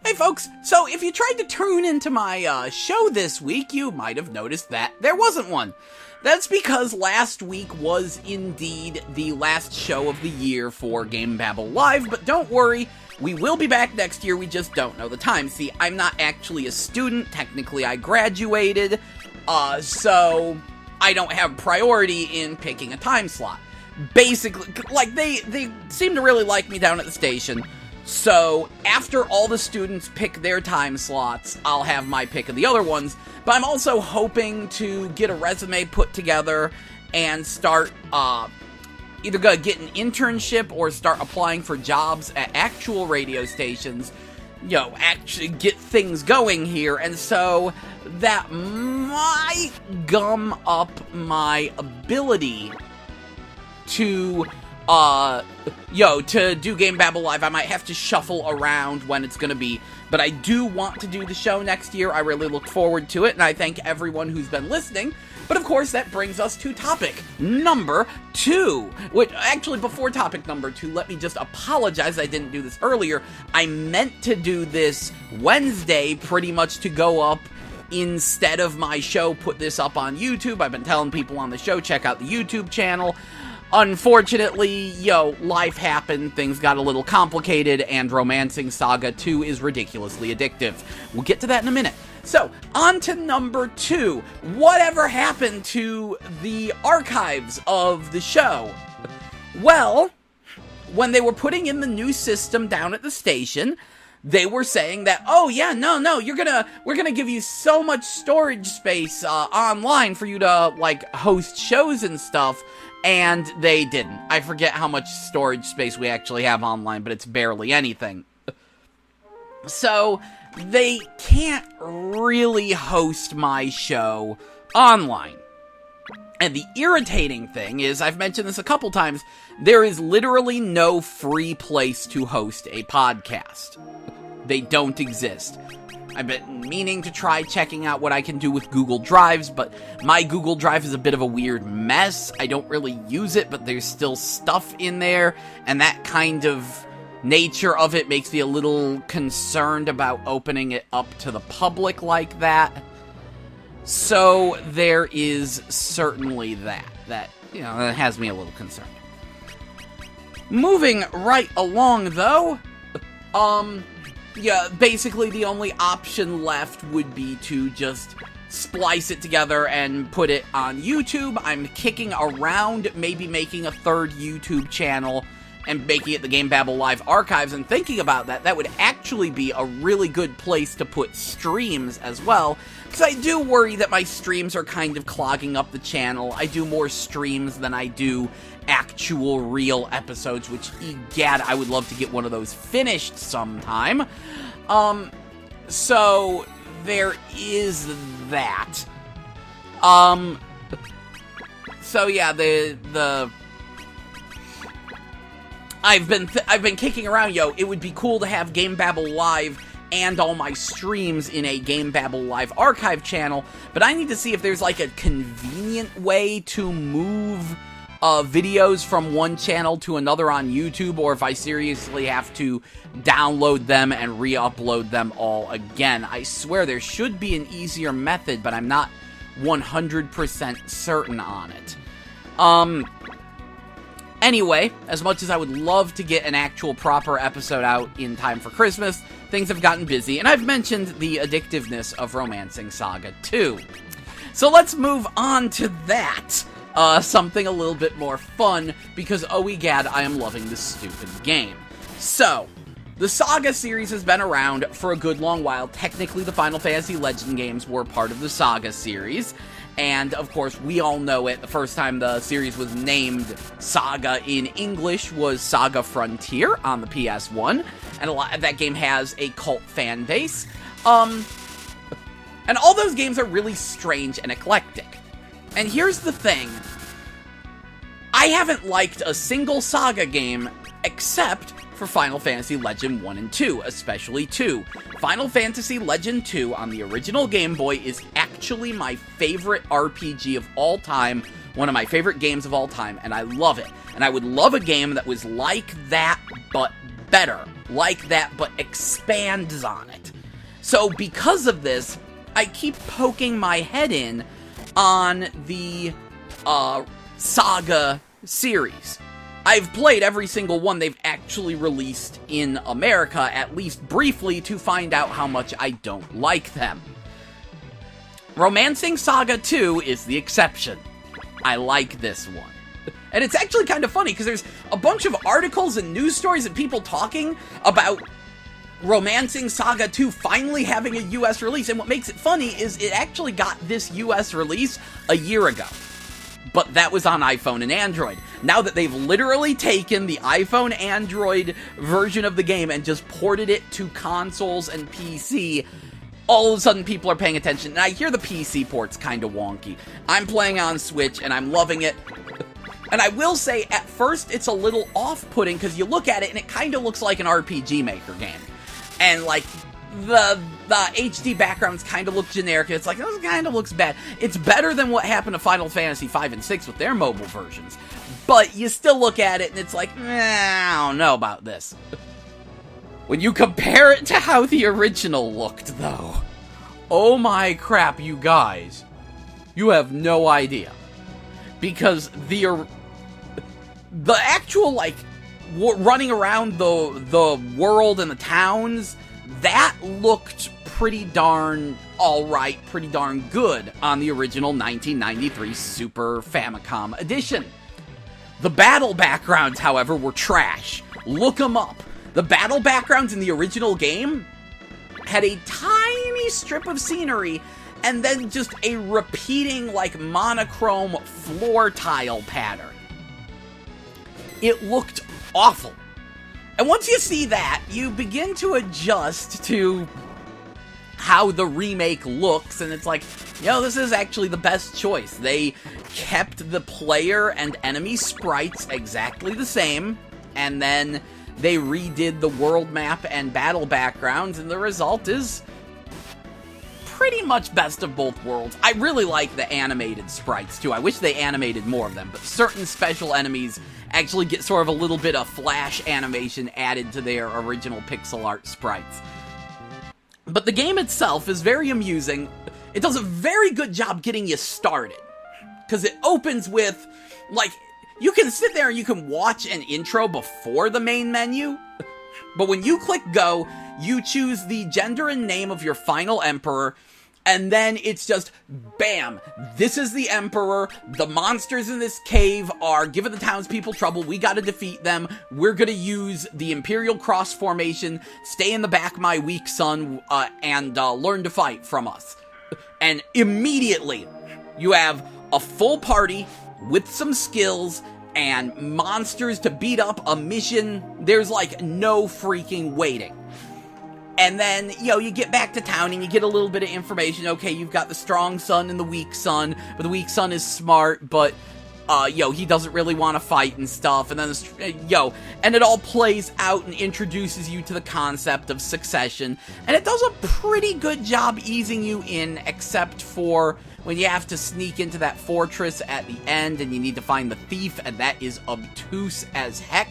Hey folks, so if you tried to tune into my show this week, you might have noticed that there wasn't one. That's because last week was indeed the last show of the year for GameMetabble Live, but don't worry, we will be back next year, we just don't know the time. See, I'm not actually a student, technically I graduated, so I don't have priority in picking a time slot. Basically, like, they seem to really like me down at the station. So, after all the students pick their time slots, I'll have my pick of the other ones, but I'm also hoping to get a resume put together and start, either gonna get an internship or start applying for jobs at actual radio stations, you know, actually get things going here, and so that might gum up my ability to to do GameMetabble Live. I might have to shuffle around when it's gonna be, but I do want to do the show next year. I really look forward to it, and I thank everyone who's been listening. But of course, that brings us to topic number 2, which, actually, before topic number 2, let me just apologize I didn't do this earlier. I meant to do this Wednesday, pretty much to go up instead of my show, put this up on YouTube. I've been telling people on the show, check out the YouTube channel. Unfortunately, life happened, things got a little complicated, and Romancing Saga 2 is ridiculously addictive. We'll get to that in a minute. So, on to number 2. Whatever happened to the archives of the show? Well, when they were putting in the new system down at the station, they were saying that, oh yeah, no, we're gonna give you so much storage space online for you to, like, host shows and stuff. And they didn't. I forget how much storage space we actually have online, but it's barely anything. So, they can't really host my show online. And the irritating thing is, I've mentioned this a couple times, there is literally no free place to host a podcast. They don't exist. I've been meaning to try checking out what I can do with Google Drives, but my Google Drive is a bit of a weird mess. I don't really use it, but there's still stuff in there, and that kind of nature of it makes me a little concerned about opening it up to the public like that. So there is certainly that has me a little concerned. Moving right along, though, yeah, basically the only option left would be to just splice it together and put it on YouTube. I'm kicking around maybe making a third YouTube channel and making it the GameMetabble Live Archives, and thinking about that. That would actually be a really good place to put streams as well, because I do worry that my streams are kind of clogging up the channel. I do more streams than I do actual real episodes, which, egad, I would love to get one of those finished sometime. So there is that. So yeah, I've been kicking around, it would be cool to have GameMetabble Live and all my streams in a GameMetabble Live archive channel, but I need to see if there's like a convenient way to move videos from one channel to another on YouTube, or if I seriously have to download them and re-upload them all again. I swear there should be an easier method, but I'm not 100% certain on it. Anyway, as much as I would love to get an actual proper episode out in time for Christmas, things have gotten busy, and I've mentioned the addictiveness of Romancing Saga 2. So let's move on to that. Something a little bit more fun, because oh egad, I am loving this stupid game. So, the Saga series has been around for a good long while. Technically, the Final Fantasy Legend games were part of the Saga series, and of course, we all know it. The first time the series was named Saga in English was Saga Frontier on the PS1, and that game has a cult fan base. And all those games are really strange and eclectic. And here's the thing, I haven't liked a single Saga game except for Final Fantasy Legend 1 and 2, especially 2. Final Fantasy Legend 2 on the original Game Boy is actually my favorite RPG of all time, one of my favorite games of all time, and I love it. And I would love a game that was like that, but better, like that, but expands on it. So because of this, I keep poking my head in on the Saga series. I've played every single one they've actually released in America, at least briefly, to find out how much I don't like them. Romancing Saga 2 is the exception. I like this one. And it's actually kind of funny, because there's a bunch of articles and news stories and people talking about Romancing Saga 2 finally having a US release, and what makes it funny is it actually got this US release a year ago. But that was on iPhone and Android. Now that they've literally taken the iPhone Android version of the game and just ported it to consoles and PC, all of a sudden people are paying attention. And I hear the PC port's kind of wonky. I'm playing on Switch and I'm loving it. And I will say, at first, it's a little off-putting, because you look at it and it kind of looks like an RPG Maker game. And, like, the HD backgrounds kind of look generic, and it's like, this kind of looks bad. It's better than what happened to Final Fantasy 5 and 6 with their mobile versions. But you still look at it and it's like, I don't know about this. When you compare it to how the original looked, though, oh my crap, you guys. You have no idea. Because the actual, like, running around the world and the towns, that looked pretty darn alright, pretty darn good on the original 1993 Super Famicom edition. The battle backgrounds, however, were trash. Look them up. The battle backgrounds in the original game had a tiny strip of scenery and then just a repeating, like, monochrome floor tile pattern. It looked awful. And once you see that, you begin to adjust to how the remake looks, and it's like, this is actually the best choice. They kept the player and enemy sprites exactly the same, and then they redid the world map and battle backgrounds, and the result is pretty much best of both worlds. I really like the animated sprites, too. I wish they animated more of them, but certain special enemies actually get sort of a little bit of flash animation added to their original pixel art sprites. But the game itself is very amusing. It does a very good job getting you started, because it opens with, like, you can sit there and you can watch an intro before the main menu, but when you click go, you choose the gender and name of your final emperor, and then it's just, bam, this is the emperor, the monsters in this cave are giving the townspeople trouble, we gotta defeat them, we're gonna use the Imperial Cross formation, stay in the back, my weak son, and learn to fight from us. And immediately, you have a full party with some skills and monsters to beat up, a mission. There's, like, no freaking waiting. And then, you get back to town and you get a little bit of information. Okay, you've got the strong son and the weak son, but the weak son is smart, but, he doesn't really want to fight and stuff. And then, and it all plays out and introduces you to the concept of succession. And it does a pretty good job easing you in, except for when you have to sneak into that fortress at the end and you need to find the thief, and that is obtuse as heck.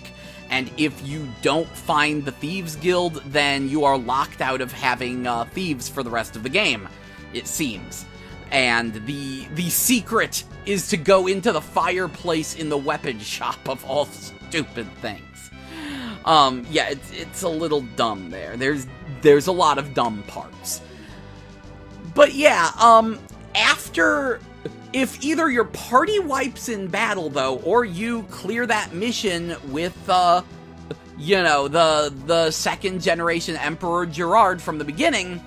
And if you don't find the Thieves Guild, then you are locked out of having thieves for the rest of the game, it seems. And the secret is to go into the fireplace in the weapon shop, of all stupid things. It's a little dumb there. There's a lot of dumb parts. But after, if either your party wipes in battle, though, or you clear that mission with, the second generation Emperor Gerard from the beginning,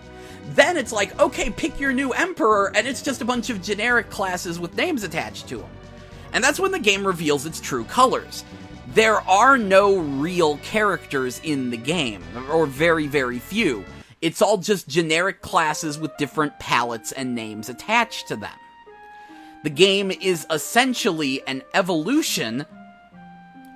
then it's like, okay, pick your new Emperor, and it's just a bunch of generic classes with names attached to them. And that's when the game reveals its true colors. There are no real characters in the game, or very, very few. It's all just generic classes with different palettes and names attached to them. The game is essentially an evolution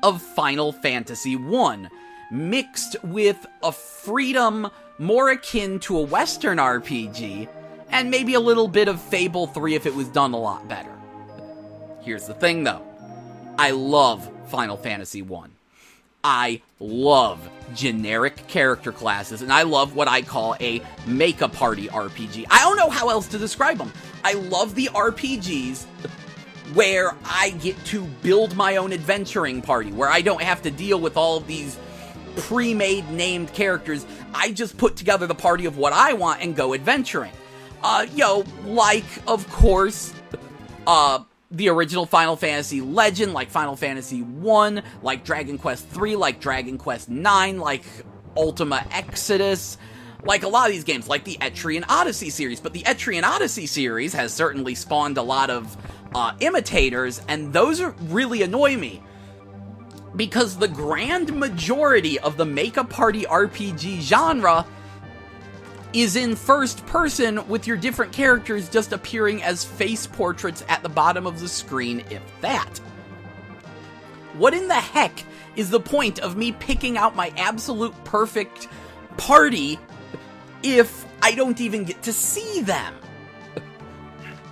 of Final Fantasy I, mixed with a freedom more akin to a Western RPG, and maybe a little bit of Fable 3 if it was done a lot better. Here's the thing, though. I love Final Fantasy I. I love generic character classes, and I love what I call a make-a-party RPG. I don't know how else to describe them. I love the RPGs where I get to build my own adventuring party, where I don't have to deal with all of these pre-made named characters. I just put together the party of what I want and go adventuring. Like, of course, the original Final Fantasy Legend, like Final Fantasy 1, like Dragon Quest 3, like Dragon Quest 9, like Ultima Exodus, like a lot of these games, like the Etrian Odyssey series. But the Etrian Odyssey series has certainly spawned a lot of imitators, and those really annoy me. Because the grand majority of the make-a-party RPG genre is in first person, with your different characters just appearing as face portraits at the bottom of the screen, if that. What in the heck is the point of me picking out my absolute perfect party if I don't even get to see them?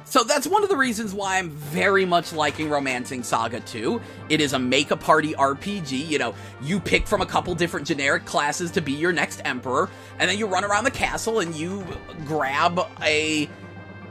So that's one of the reasons why I'm very much liking Romancing Saga 2. It is a make-a-party RPG. You know, you pick from a couple different generic classes to be your next emperor, and then you run around the castle and you grab a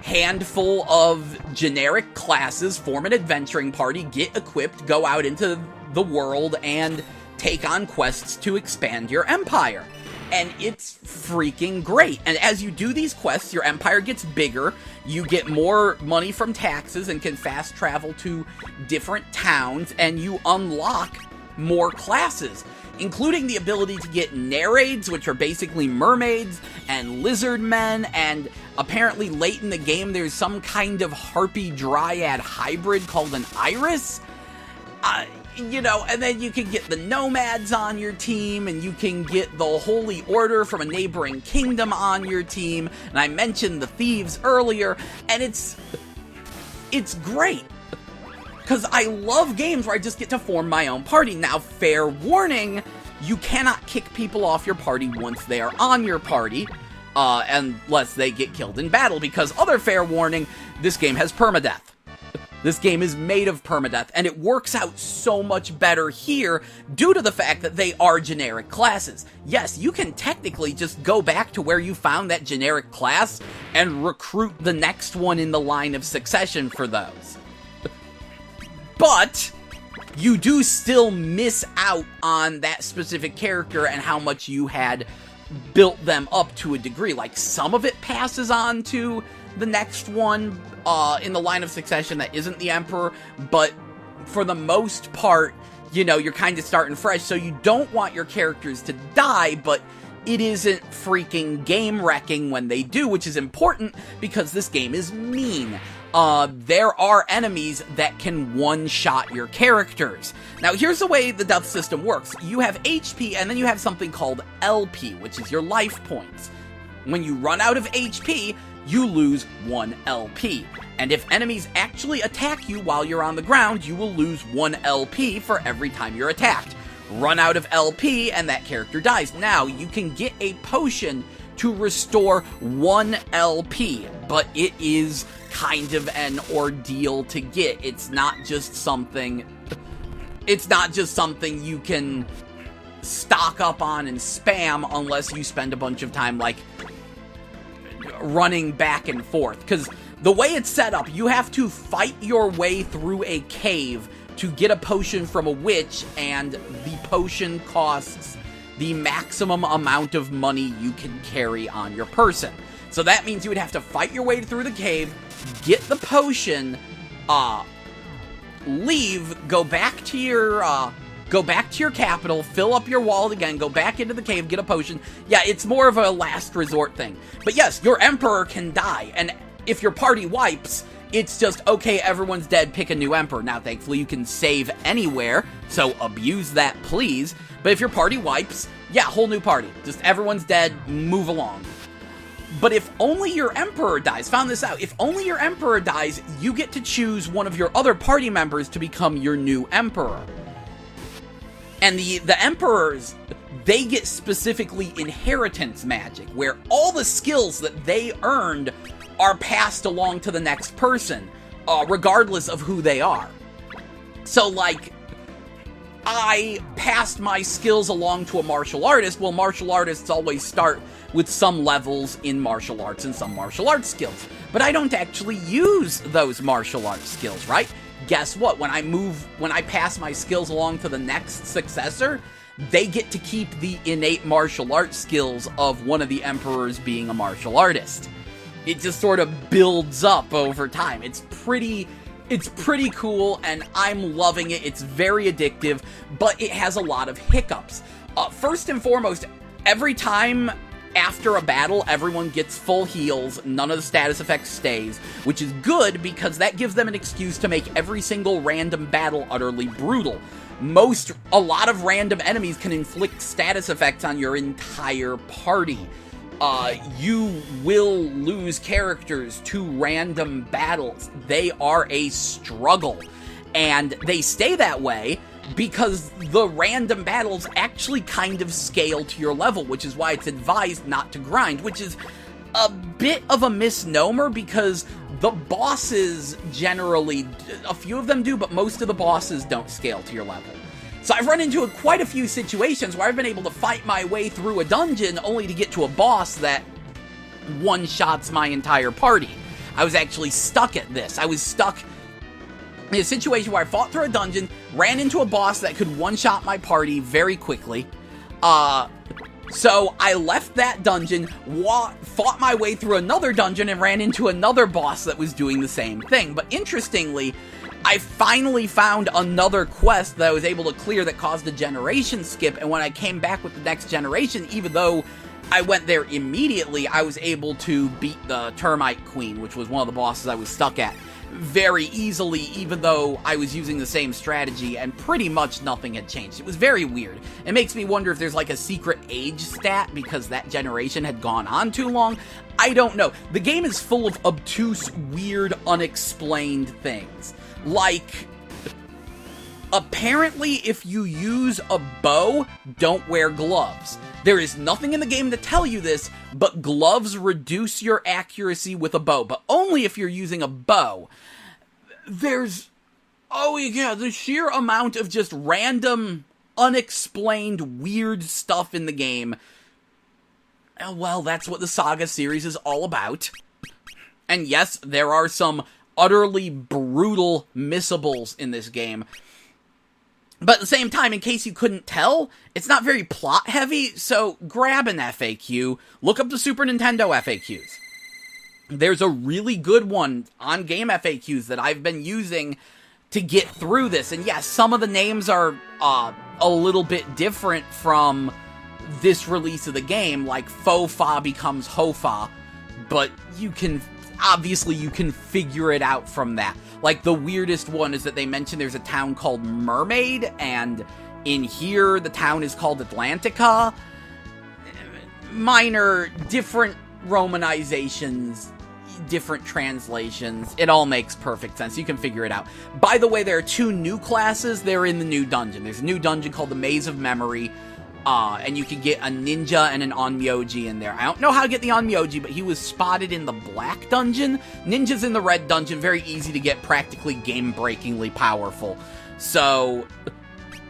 handful of generic classes, form an adventuring party, get equipped, go out into the world, and take on quests to expand your empire. And it's freaking great. And as you do these quests, your empire gets bigger, you get more money from taxes and can fast travel to different towns, and you unlock more classes, including the ability to get Nereids, which are basically mermaids, and lizard men, and apparently late in the game there's some kind of harpy dryad hybrid called an iris. And then you can get the nomads on your team, and you can get the Holy Order from a neighboring kingdom on your team, and I mentioned the thieves earlier, and it's great, because I love games where I just get to form my own party. Now, fair warning, you cannot kick people off your party once they are on your party, unless they get killed in battle, because other fair warning, this game has permadeath. This game is made of permadeath, and it works out so much better here due to the fact that they are generic classes. Yes, you can technically just go back to where you found that generic class and recruit the next one in the line of succession for those. But you do still miss out on that specific character and how much you had built them up to a degree. Like, some of it passes on to the next one in the line of succession that isn't the Emperor, but for the most part, you're kind of starting fresh, so you don't want your characters to die, but it isn't freaking game-wrecking when they do, which is important because this game is mean. There are enemies that can one-shot your characters. Now, here's the way the death system works. You have HP, and then you have something called LP, which is your life points. When you run out of HP, you lose 1 LP. And if enemies actually attack you while you're on the ground, you will lose 1 LP for every time you're attacked. Run out of LP, and that character dies. Now, you can get a potion to restore 1 LP, but it is kind of an ordeal to get. It's not just something you can stock up on and spam unless you spend a bunch of time, like, running back and forth. Because the way it's set up, you have to fight your way through a cave to get a potion from a witch, and the potion costs the maximum amount of money you can carry on your person. So that means you would have to fight your way through the cave, get the potion, leave, go back to your capital, fill up your wallet again, go back into the cave, get a potion. Yeah, it's more of a last resort thing. But yes, your emperor can die, and if your party wipes, it's just, okay, everyone's dead, pick a new emperor. Now, thankfully, you can save anywhere, so abuse that, please. But if your party wipes, yeah, whole new party. Just everyone's dead, move along. But if only your emperor dies, found this out, if only your emperor dies, you get to choose one of your other party members to become your new emperor. And the emperors, they get specifically inheritance magic, where all the skills that they earned are passed along to the next person, regardless of who they are. So, like, I passed my skills along to a martial artist. Well, martial artists always start with some levels in martial arts and some martial arts skills. But I don't actually use those martial arts skills, right? Guess what? When I pass my skills along to the next successor, they get to keep the innate martial arts skills of one of the emperors being a martial artist. It just sort of builds up over time. It's pretty cool, and I'm loving it. It's very addictive, but it has a lot of hiccups. First and foremost, every time after a battle, everyone gets full heals, none of the status effects stays, which is good because that gives them an excuse to make every single random battle utterly brutal. A lot of random enemies can inflict status effects on your entire party. You will lose characters to random battles. They are a struggle, and they stay that way because the random battles actually kind of scale to your level, which is why it's advised not to grind, which is a bit of a misnomer because the bosses generally, a few of them do, but most of the bosses don't scale to your level. So I've run into quite a few situations where I've been able to fight my way through a dungeon only to get to a boss that one-shots my entire party. I was actually stuck at this. I was stuck in a situation where I fought through a dungeon, ran into a boss that could one-shot my party very quickly. So I left that dungeon, fought my way through another dungeon, and ran into another boss that was doing the same thing. But interestingly, I finally found another quest that I was able to clear that caused a generation skip, and when I came back with the next generation, even though I went there immediately, I was able to beat the Termite Queen, which was one of the bosses I was stuck at, very easily, even though I was using the same strategy and pretty much nothing had changed. It was very weird. It makes me wonder if there's like a secret age stat because that generation had gone on too long. I don't know. The game is full of obtuse, weird, unexplained things. Like, apparently if you use a bow, don't wear gloves. There is nothing in the game to tell you this, but gloves reduce your accuracy with a bow, but only if you're using a bow. The sheer amount of just random, unexplained, weird stuff in the game. Well, that's what the Saga series is all about. And yes, there are some utterly brutal missables in this game. But at the same time, in case you couldn't tell, it's not very plot heavy, so grab an FAQ, look up the Super Nintendo FAQs. There's a really good one on Game FAQs that I've been using to get through this, and yes, some of the names are a little bit different from this release of the game, like Faux-Fa becomes Ho-Fa, but you can figure it out from that. Like, the weirdest one is that they mention there's a town called Mermaid, and in here, the town is called Atlantica. Minor, different romanizations, different translations. It all makes perfect sense. You can figure it out. By the way, there are two new classes. They're in the new dungeon. There's a new dungeon called the Maze of Memory, and you can get a ninja and an onmyoji in there. I don't know how to get the onmyoji, but he was spotted in the black dungeon. Ninja's in the red dungeon, very easy to get, practically game-breakingly powerful. So,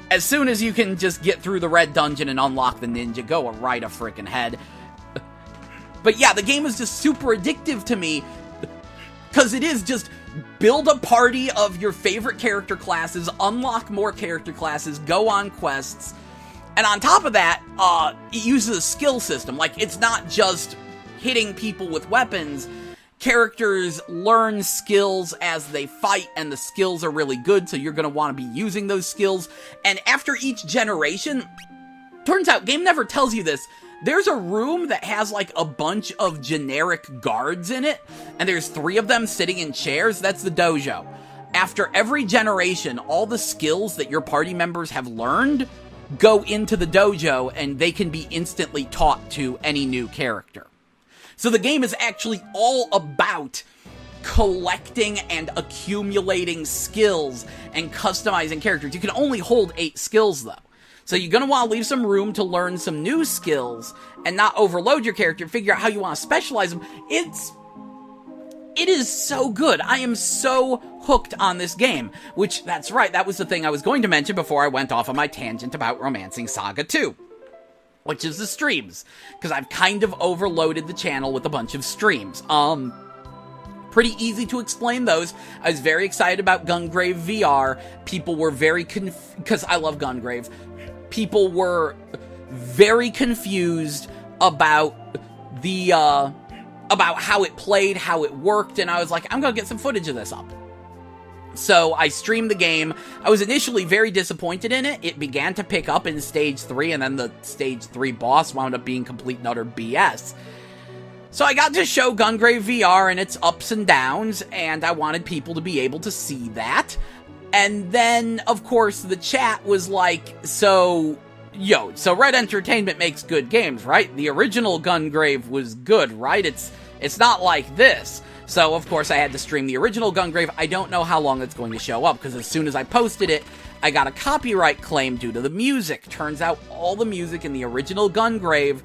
as soon as you can just get through the red dungeon and unlock the ninja, go right a frickin' head. But yeah, the game is just super addictive to me, because it is just build a party of your favorite character classes, unlock more character classes, go on quests. And on top of that, it uses a skill system. Like, it's not just hitting people with weapons. Characters learn skills as they fight, and the skills are really good, so you're going to want to be using those skills. And after each generation, turns out, game never tells you this, there's a room that has, like, a bunch of generic guards in it, and there's 3 of them sitting in chairs. That's the dojo. After every generation, all the skills that your party members have learned go into the dojo, and they can be instantly taught to any new character. So the game is actually all about collecting and accumulating skills and customizing characters. You can only hold 8 skills, though. So you're going to want to leave some room to learn some new skills and not overload your character, figure out how you want to specialize them. It is so good. I am so hooked on this game, which, that's right, that was the thing I was going to mention before I went off on my tangent about Romancing Saga 2. Which is the streams, because I've kind of overloaded the channel with a bunch of streams. Pretty easy to explain those. I was very excited about Gungrave VR. People were very because I love Gungrave. People were very confused about the, about how it played, how it worked, and I was like, I'm gonna get some footage of this up. So I streamed the game. I was initially very disappointed in it. It began to pick up in Stage 3, and then the Stage 3 boss wound up being complete and utter BS. So I got to show Gungrave VR and its ups and downs, and I wanted people to be able to see that. And then, of course, the chat was like, so Red Entertainment makes good games, right? The original Gungrave was good, right? It's not like this. So, of course, I had to stream the original Gungrave. I don't know how long it's going to show up, because as soon as I posted it, I got a copyright claim due to the music. Turns out all the music in the original Gungrave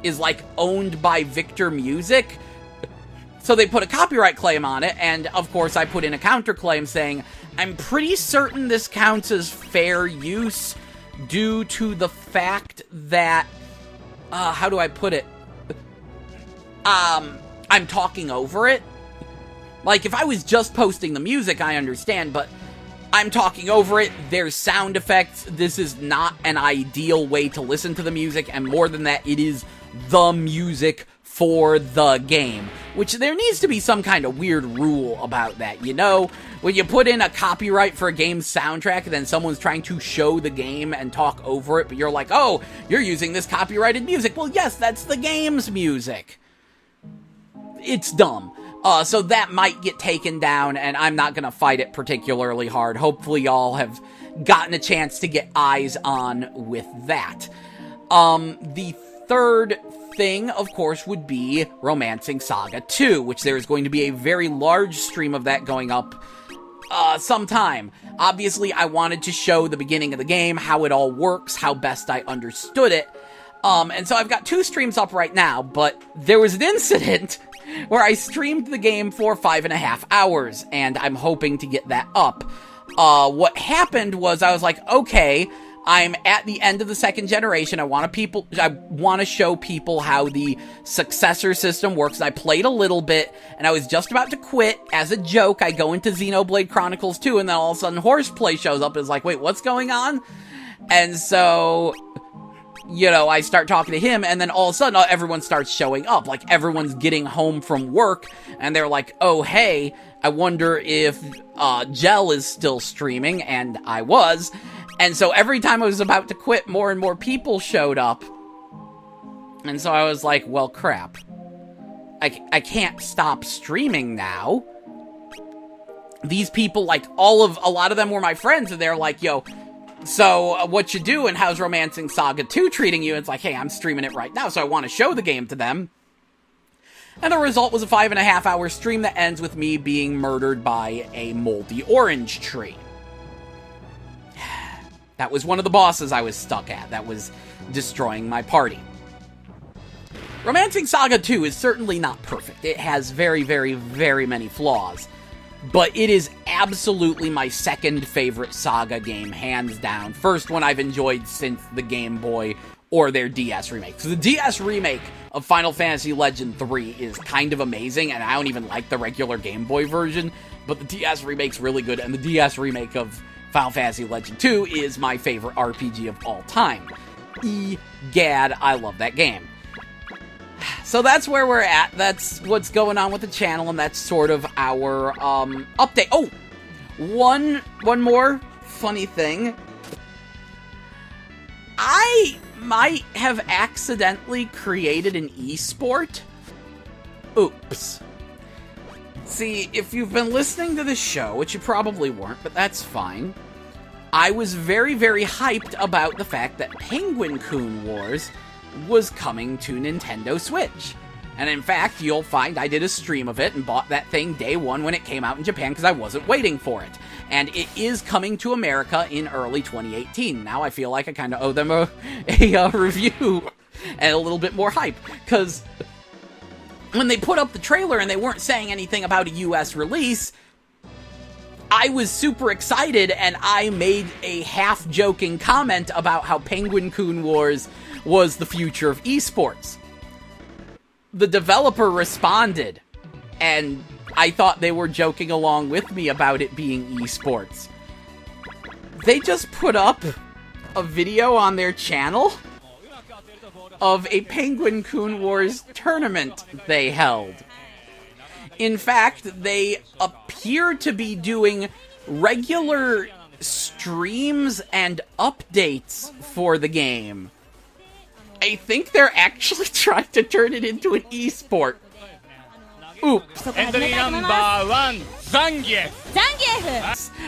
is, like, owned by Victor Music. So they put a copyright claim on it, and, of course, I put in a counterclaim saying, I'm pretty certain this counts as fair use due to the fact that, how do I put it? I'm talking over it. Like, if I was just posting the music, I understand, but I'm talking over it, there's sound effects, this is not an ideal way to listen to the music, and more than that, it is the music for the game. Which, there needs to be some kind of weird rule about that, you know? When you put in a copyright for a game's soundtrack, and then someone's trying to show the game and talk over it, but you're like, oh, you're using this copyrighted music. Well, yes, that's the game's music. It's dumb. So that might get taken down, and I'm not gonna fight it particularly hard. Hopefully y'all have gotten a chance to get eyes on with that. The third thing, of course, would be Romancing Saga 2, which there is going to be a very large stream of that going up sometime. Obviously, I wanted to show the beginning of the game, how it all works, how best I understood it. And so I've got 2 streams up right now, but there was an incident where I streamed the game for 5.5 hours, and I'm hoping to get that up. What happened was I was like, okay, I'm at the end of the 2nd generation. I want to show people how the successor system works. And I played a little bit, and I was just about to quit. As a joke, I go into Xenoblade Chronicles 2, and then all of a sudden Horseplay shows up and is like, wait, what's going on? And so, I start talking to him, and then all of a sudden, everyone starts showing up. Like, everyone's getting home from work, and they're like, oh, hey, I wonder if Gel is still streaming, and I was. And so every time I was about to quit, more and more people showed up. And so I was like, well, crap. I can't stop streaming now. These people, like, a lot of them were my friends, and they're like, yo, so what you do, and how's Romancing Saga 2 treating you? It's like, hey, I'm streaming it right now, so I want to show the game to them. And the result was a 5.5 hour stream that ends with me being murdered by a moldy orange tree. That was one of the bosses I was stuck at. That was destroying my party. Romancing Saga 2 is certainly not perfect. It has very, very, very many flaws. But it is absolutely my 2nd favorite Saga game, hands down. First one I've enjoyed since the Game Boy or their DS remake. So the DS remake of Final Fantasy Legend 3 is kind of amazing, and I don't even like the regular Game Boy version, but the DS remake's really good, and the DS remake of Final Fantasy Legend 2 is my favorite RPG of all time. Egad, I love that game. So that's where we're at. That's what's going on with the channel, and that's sort of our update. Oh, one more funny thing. I might have accidentally created an eSport. Oops. See, if you've been listening to the show, which you probably weren't, but that's fine, I was very, very hyped about the fact that Penguin Coon Wars was coming to Nintendo Switch. And in fact, you'll find I did a stream of it and bought that thing day one when it came out in Japan because I wasn't waiting for it. And it is coming to America in early 2018. Now I feel like I kind of owe them a review and a little bit more hype, because when they put up the trailer and they weren't saying anything about a US release, I was super excited, and I made a half-joking comment about how Penguin-Kun Wars was the future of esports. The developer responded, and I thought they were joking along with me about it being esports. They just put up a video on their channel of a Penguin-Kun Wars tournament they held. In fact, they appear to be doing regular streams and updates for the game. I think they're actually trying to turn it into an esport. Oops. Entry number 1, Zangief!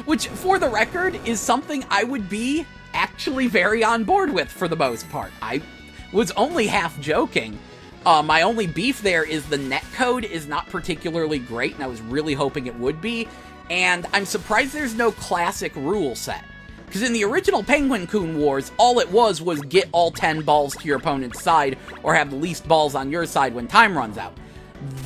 Which, for the record, is something I would be actually very on board with for the most part. I was only half joking. My only beef there is the netcode is not particularly great, and I was really hoping it would be. And I'm surprised there's no classic rule set. Because in the original Penguin-Kun Wars, all it was get all 10 balls to your opponent's side, or have the least balls on your side when time runs out.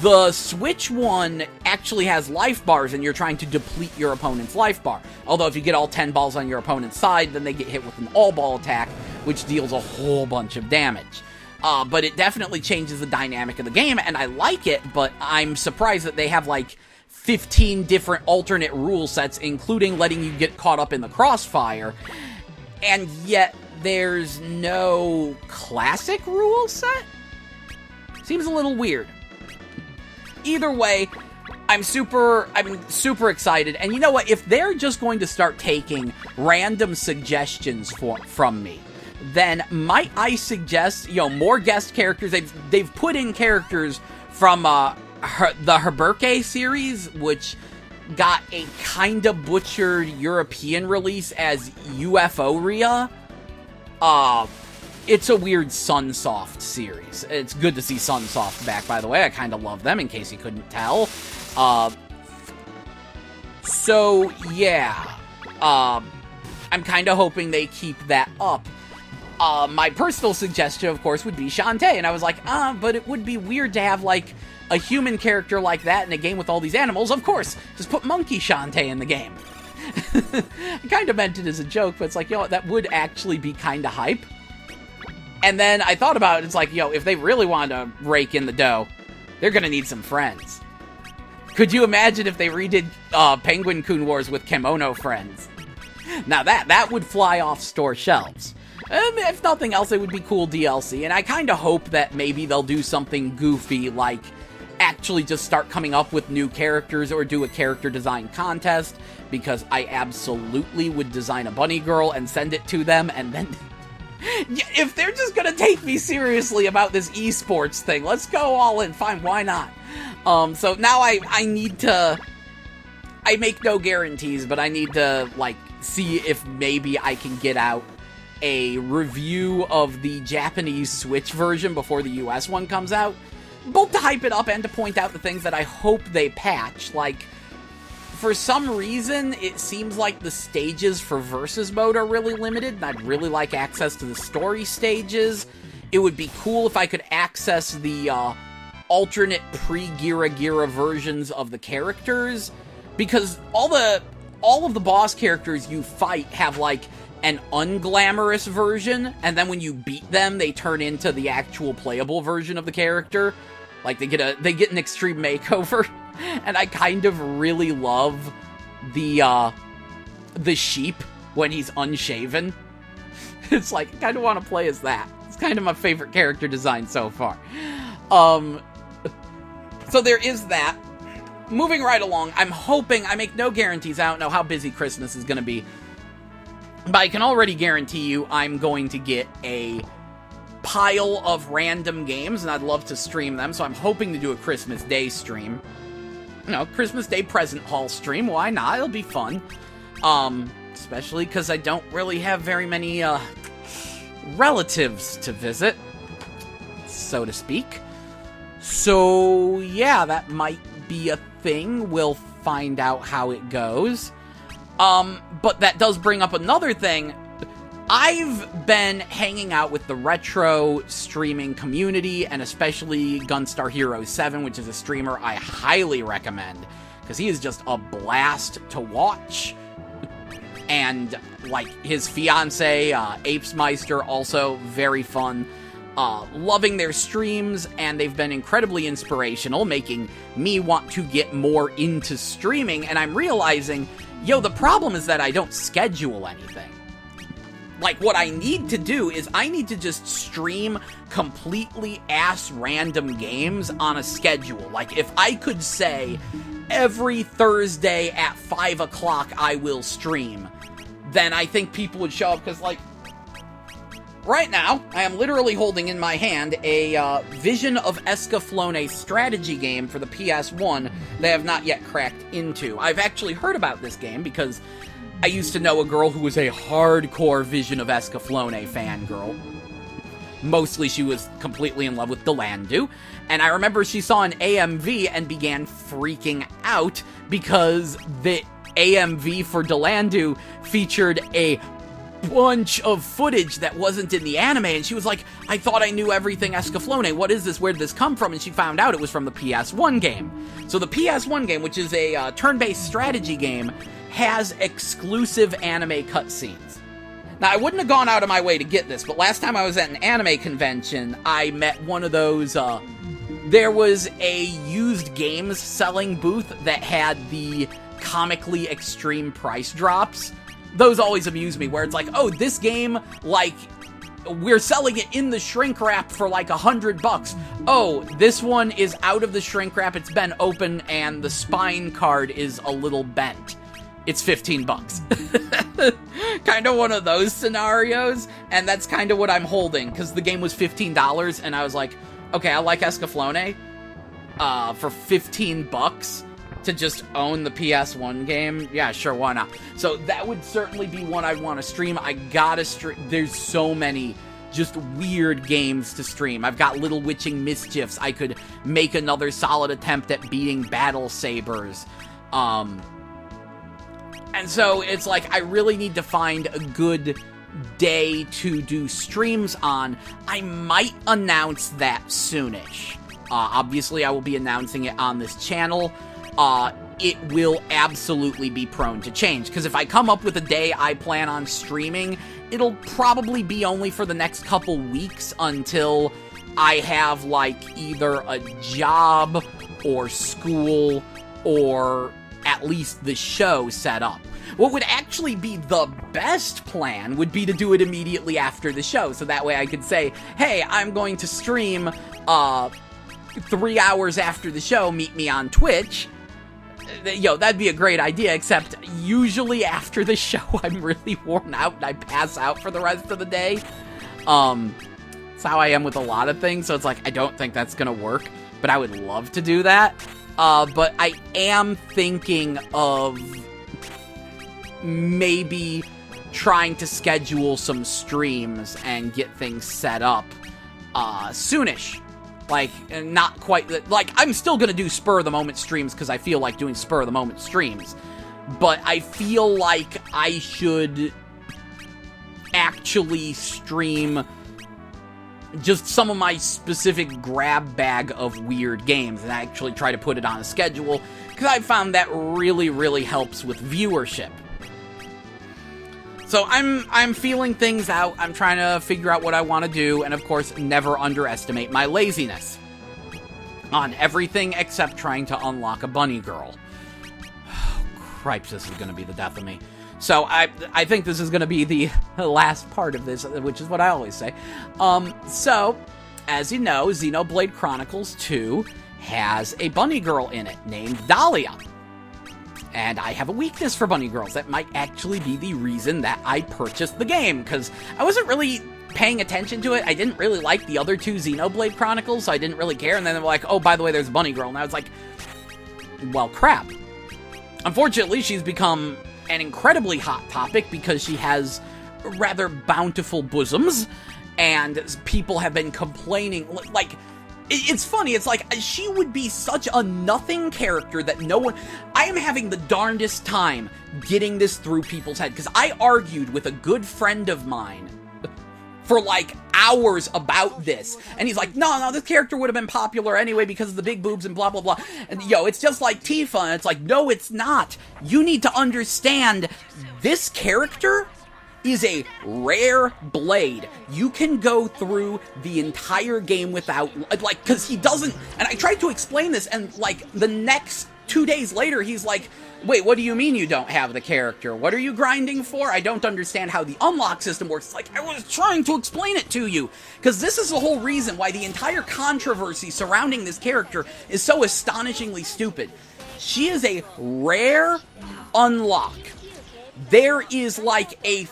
The Switch one actually has life bars, and you're trying to deplete your opponent's life bar. Although if you get all 10 balls on your opponent's side, then they get hit with an all-ball attack, which deals a whole bunch of damage. But it definitely changes the dynamic of the game, and I like it, but I'm surprised that they have, like, 15 different alternate rule sets, including letting you get caught up in the crossfire, and yet there's no classic rule set? Seems a little weird. Either way, I'm super excited, and you know what? If they're just going to start taking random suggestions from me, then might I suggest, more guest characters? They've put in characters from the Herberke series, which got a kinda butchered European release as UFO-ria. It's a weird Sunsoft series. It's good to see Sunsoft back, by the way. I kinda love them, in case you couldn't tell. So, yeah. I'm kinda hoping they keep that up. My personal suggestion, of course, would be Shantae, and I was like, but it would be weird to have, like, a human character like that in a game with all these animals. Of course, just put Monkey Shantae in the game. I kind of meant it as a joke, but it's like, that would actually be kind of hype. And then I thought about it, it's like, if they really wanted to rake in the dough, they're gonna need some friends. Could you imagine if they redid Penguin-Kun Wars with kimono friends? Now that would fly off store shelves. If nothing else, it would be cool DLC, and I kind of hope that maybe they'll do something goofy, like actually just start coming up with new characters or do a character design contest, because I absolutely would design a bunny girl and send it to them, and then... if they're just gonna take me seriously about this esports thing, let's go all in. Fine, why not? So now I need to... I make no guarantees, but I need to, like, see if maybe I can get out a review of the Japanese Switch version before the US one comes out, both to hype it up and to point out the things that I hope they patch. Like, for some reason, it seems like the stages for Versus Mode are really limited, and I'd really like access to the story stages. It would be cool if I could access the alternate pre-Gira versions of the characters, because all of the boss characters you fight have, like, an unglamorous version, and then when you beat them, they turn into the actual playable version of the character. Like, they get an extreme makeover, and I kind of really love the sheep when he's unshaven. It's like, I kind of want to play as that. It's kind of my favorite character design so far. So there is that. Moving right along, I'm hoping, I make no guarantees, I don't know how busy Christmas is going to be, but I can already guarantee you I'm going to get a pile of random games, and I'd love to stream them, so I'm hoping to do a Christmas Day stream. Christmas Day present haul stream, why not? It'll be fun. Especially because I don't really have very many, relatives to visit, so to speak. So, yeah, that might be a thing. We'll find out how it goes. But that does bring up another thing. I've been hanging out with the retro streaming community, and especially Gunstar Hero 7, which is a streamer I highly recommend, because he is just a blast to watch. And, like, his fiance, Apesmeister, also very fun. Loving their streams, and they've been incredibly inspirational, making me want to get more into streaming, and I'm realizing, the problem is that I don't schedule anything. Like, what I need to do is I need to just stream completely ass-random games on a schedule. Like, if I could say, every Thursday at 5 o'clock I will stream, then I think people would show up, because, like, right now, I am literally holding in my hand a Vision of Escaflowne strategy game for the PS1 that I have not yet cracked into. I've actually heard about this game because I used to know a girl who was a hardcore Vision of Escaflowne fangirl. Mostly she was completely in love with Delandu, and I remember she saw an AMV and began freaking out because the AMV for Delandu featured a bunch of footage that wasn't in the anime, and she was like, I thought I knew everything Escaflowne, what is this, where did this come from? And she found out it was from the PS1 game. So the PS1 game, which is a turn-based strategy game, has exclusive anime cutscenes. Now, I wouldn't have gone out of my way to get this, but last time I was at an anime convention, I met one of those, there was a used games selling booth that had the comically extreme price drops. Those always amuse me, where it's like, oh, this game, like, we're selling it in the shrink wrap for like $100. Oh, this one is out of the shrink wrap, it's been open, and the spine card is a little bent. It's $15. Kind of one of those scenarios, and that's kind of what I'm holding, because the game was $15, and I was like, okay, I like Escaflowne, for $15 to just own the PS1 game, yeah, sure, why not? So that would certainly be one I'd want to stream. I gotta stream. There's so many just weird games to stream. I've got Little Witching Mischiefs. I could make another solid attempt at beating Battle Sabers. And so it's like, I really need to find a good day to do streams on. I might announce that soonish. Obviously, I will be announcing it on this channel. It will absolutely be prone to change, because if I come up with a day I plan on streaming, it'll probably be only for the next couple weeks until I have, like, either a job or school or at least the show set up. What would actually be the best plan would be to do it immediately after the show, so that way I could say, hey, I'm going to stream 3 hours after the show, meet me on Twitch. That'd be a great idea, except usually after the show I'm really worn out and I pass out for the rest of the day. That's how I am with a lot of things, so it's like, I don't think that's gonna work, but I would love to do that. But I am thinking of maybe trying to schedule some streams and get things set up soonish. Like, not quite, like, I'm still gonna do spur-of-the-moment streams because I feel like doing spur-of-the-moment streams, but I feel like I should actually stream just some of my specific grab bag of weird games and actually try to put it on a schedule, because I found that really, really helps with viewership. So I'm feeling things out, I'm trying to figure out what I want to do, and of course, never underestimate my laziness on everything except trying to unlock a bunny girl. Oh, cripes, this is going to be the death of me. So I think this is going to be the last part of this, which is what I always say. So, as you know, Xenoblade Chronicles 2 has a bunny girl in it named Dahlia. And I have a weakness for bunny girls. That might actually be the reason that I purchased the game, because I wasn't really paying attention to it. I didn't really like the other two Xenoblade Chronicles, so I didn't really care. And then they were like, oh, by the way, there's a bunny girl. And I was like, well, crap. Unfortunately, she's become an incredibly hot topic because she has rather bountiful bosoms, and people have been complaining, like, It's funny, it's like, she would be such a nothing character that no one... I am having the darndest time getting this through people's head, because I argued with a good friend of mine for, like, hours about this, and he's like, no, this character would have been popular anyway because of the big boobs and blah, blah, blah, and, it's just like Tifa, and it's like, no, it's not. You need to understand, this character is a rare blade. You can go through the entire game without, like, because he doesn't, and I tried to explain this, and, like, the next 2 days later, he's like, wait, what do you mean you don't have the character? What are you grinding for? I don't understand how the unlock system works. It's like, I was trying to explain it to you, because this is the whole reason why the entire controversy surrounding this character is so astonishingly stupid. She is a rare unlock. There is a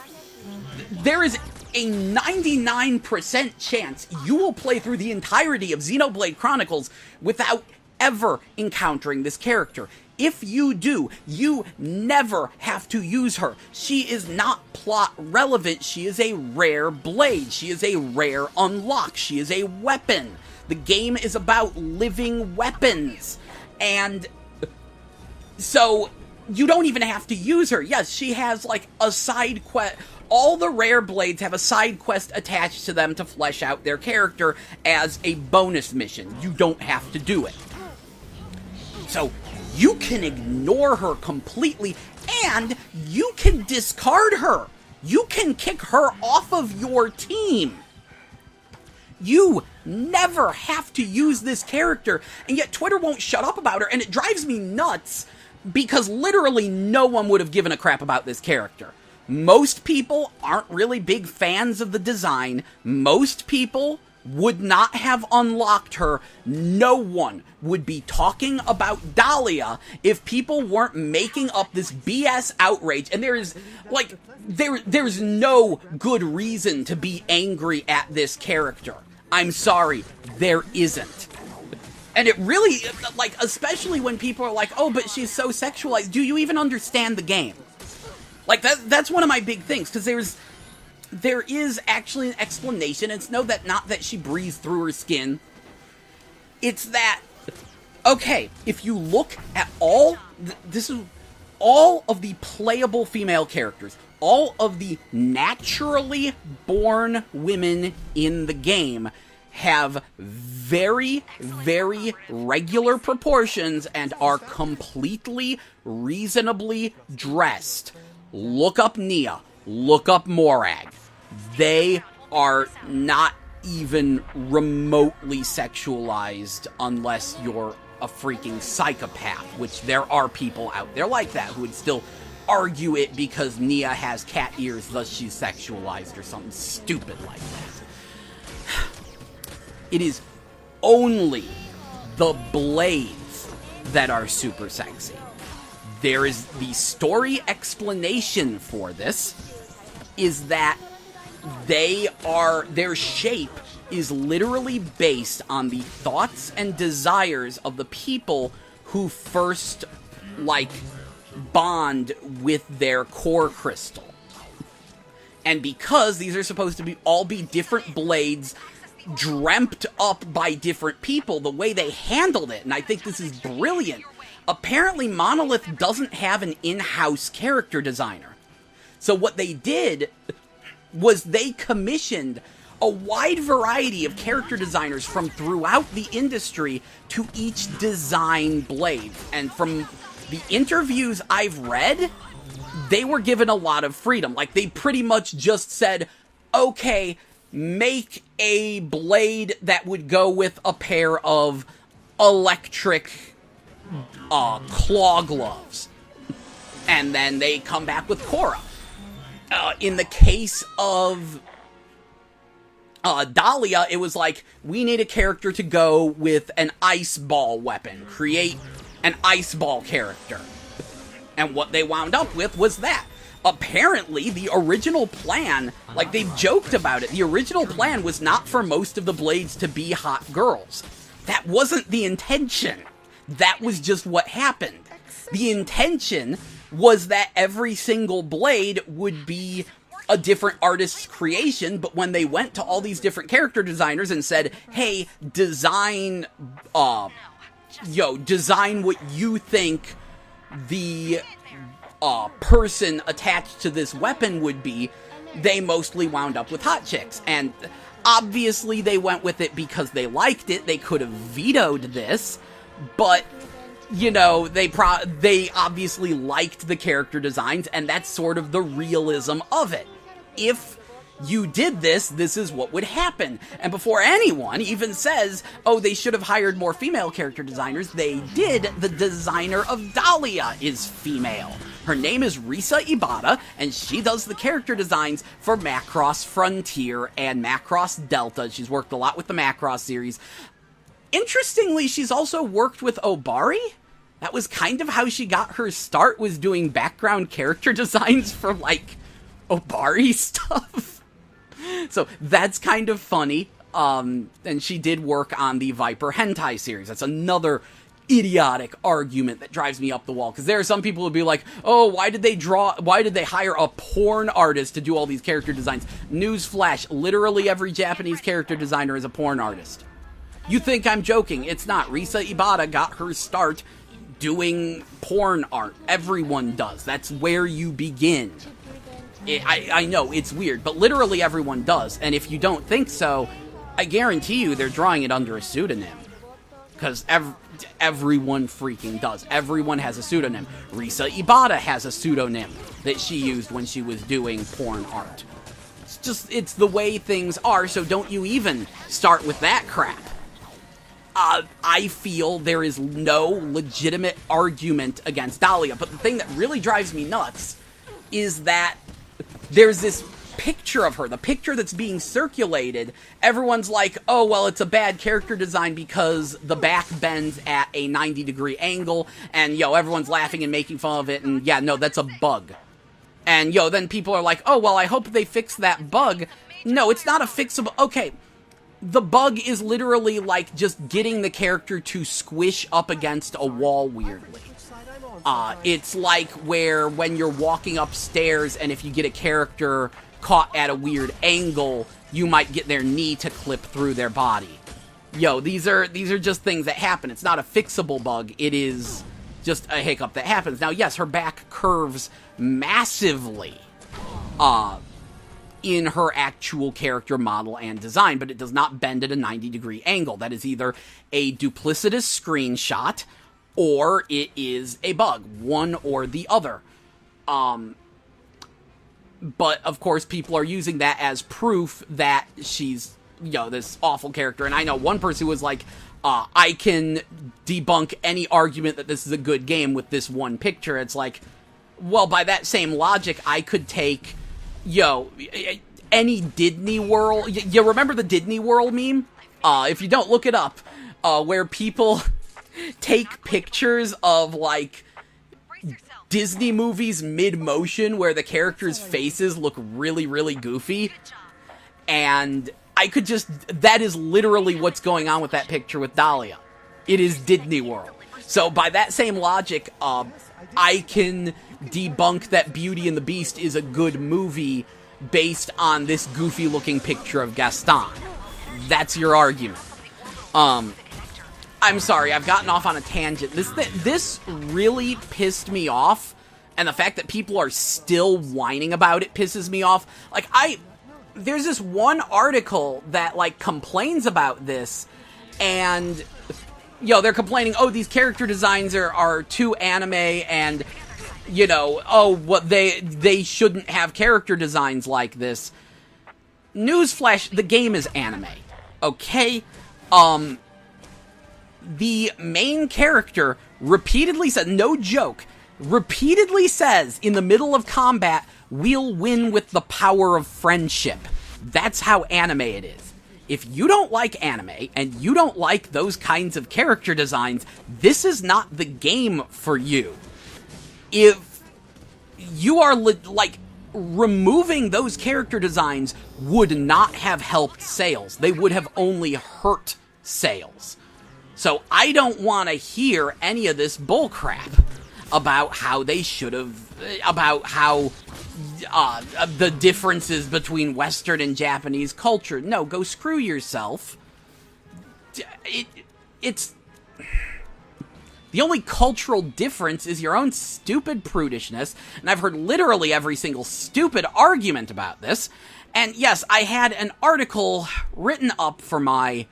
99% chance you will play through the entirety of Xenoblade Chronicles without ever encountering this character. If you do, you never have to use her. She is not plot relevant. She is a rare blade. She is a rare unlock. She is a weapon. The game is about living weapons. And so you don't even have to use her. Yes, she has like a side quest. All the rare blades have a side quest attached to them to flesh out their character as a bonus mission. You don't have to do it. So you can ignore her completely, and you can discard her. You can kick her off of your team. You never have to use this character, and yet Twitter won't shut up about her, and it drives me nuts because literally no one would have given a crap about this character. Most people aren't really big fans of the design. Most people would not have unlocked her. No one would be talking about Dahlia if people weren't making up this BS outrage. And there's no good reason to be angry at this character. I'm sorry, there isn't. And it really, like, especially when people are like, oh, but she's so sexualized. Do you even understand the game? Like, that's one of my big things, because there is actually an explanation. It's not that she breathes through her skin. It's that, okay, if you look at all of the playable female characters, all of the naturally born women in the game have very, very regular proportions and are completely reasonably dressed. Look up Nia. Look up Morag. They are not even remotely sexualized unless you're a freaking psychopath, which there are people out there like that who would still argue it because Nia has cat ears, thus she's sexualized or something stupid like that. It is only the blades that are super sexy. There is the story explanation for this is that their shape is literally based on the thoughts and desires of the people who first, like, bond with their core crystal. And because these are supposed to all be different blades dreamt up by different people, the way they handled it, and I think this is brilliant. Apparently, Monolith doesn't have an in-house character designer. So what they did was they commissioned a wide variety of character designers from throughout the industry to each design blade. And from the interviews I've read, they were given a lot of freedom. Like, they pretty much just said, okay, make a blade that would go with a pair of electric claw gloves. And then they come back with Korra. In the case of Dahlia, it was like, we need a character to go with an ice ball weapon. Create an ice ball character. And what they wound up with was that. Apparently, the original plan, like, they've joked about it, the original plan was not for most of the blades to be hot girls. That wasn't the intention. That was just what happened. The intention was that every single blade would be a different artist's creation, but when they went to all these different character designers and said, hey, design what you think the person attached to this weapon would be, they mostly wound up with hot chicks. And obviously they went with it because they liked it. They could have vetoed this, but you know, they obviously liked the character designs, and that's sort of the realism of it. If you did this, this is what would happen. And before anyone even says, oh, they should have hired more female character designers, they did. The designer of Dahlia is female. Her name is Risa Ibata, and she does the character designs for Macross Frontier and Macross Delta. She's worked a lot with the Macross series. Interestingly, she's also worked with Obari. That was kind of how she got her start, was doing background character designs for, like, Obari stuff. So that's kind of funny. And she did work on the Viper Hentai series. That's another idiotic argument that drives me up the wall. Because there are some people who be like, oh, why did they hire a porn artist to do all these character designs? Newsflash, literally every Japanese character designer is a porn artist. You think I'm joking. It's not. Risa Ibata got her start doing porn art. Everyone does. That's where you begin. I know, it's weird, but literally everyone does. And if you don't think so, I guarantee you they're drawing it under a pseudonym. Because everyone freaking does. Everyone has a pseudonym. Risa Ibata has a pseudonym that she used when she was doing porn art. It's the way things are, so don't you even start with that crap. I feel there is no legitimate argument against Dahlia, but the thing that really drives me nuts is that there's this picture of her, the picture that's being circulated. Everyone's like, oh, well, it's a bad character design because the back bends at a 90-degree angle, and, everyone's laughing and making fun of it, and, yeah, no, that's a bug. And, then people are like, oh, well, I hope they fix that bug. No, it's not a fixable... Okay, the bug is literally, like, just getting the character to squish up against a wall weirdly. It's like when you're walking upstairs and if you get a character caught at a weird angle, you might get their knee to clip through their body. These are just things that happen. It's not a fixable bug. It is just a hiccup that happens. Now, yes, her back curves massively in her actual character model and design, but it does not bend at a 90-degree angle. That is either a duplicitous screenshot or it is a bug, one or the other. But, of course, people are using that as proof that she's, this awful character. And I know one person who was like, I can debunk any argument that this is a good game with this one picture. It's like, well, by that same logic, I could take, any Disney World... You remember the Disney World meme? If you don't, look it up. Where people... take pictures of, like, Disney movies mid-motion where the characters' faces look really, really goofy. And I could just... That is literally what's going on with that picture with Dahlia. It is Disney World. So, by that same logic, I can debunk that Beauty and the Beast is a good movie based on this goofy-looking picture of Gaston. That's your argument. I'm sorry, I've gotten off on a tangent. This really pissed me off, and the fact that people are still whining about it pisses me off. Like, there's this one article that, like, complains about this, and, they're complaining, oh, these character designs are too anime, and, they shouldn't have character designs like this. Newsflash, the game is anime, okay? The main character repeatedly said, no joke, repeatedly says in the middle of combat, we'll win with the power of friendship. That's how anime it is. If you don't like anime and you don't like those kinds of character designs, this is not the game for you. If you are, removing those character designs would not have helped sales. They would have only hurt sales. So I don't want to hear any of this bullcrap about how they should have, about how, the differences between Western and Japanese culture. No, go screw yourself. It's... The only cultural difference is your own stupid prudishness, and I've heard literally every single stupid argument about this. And yes, I had an article written up for my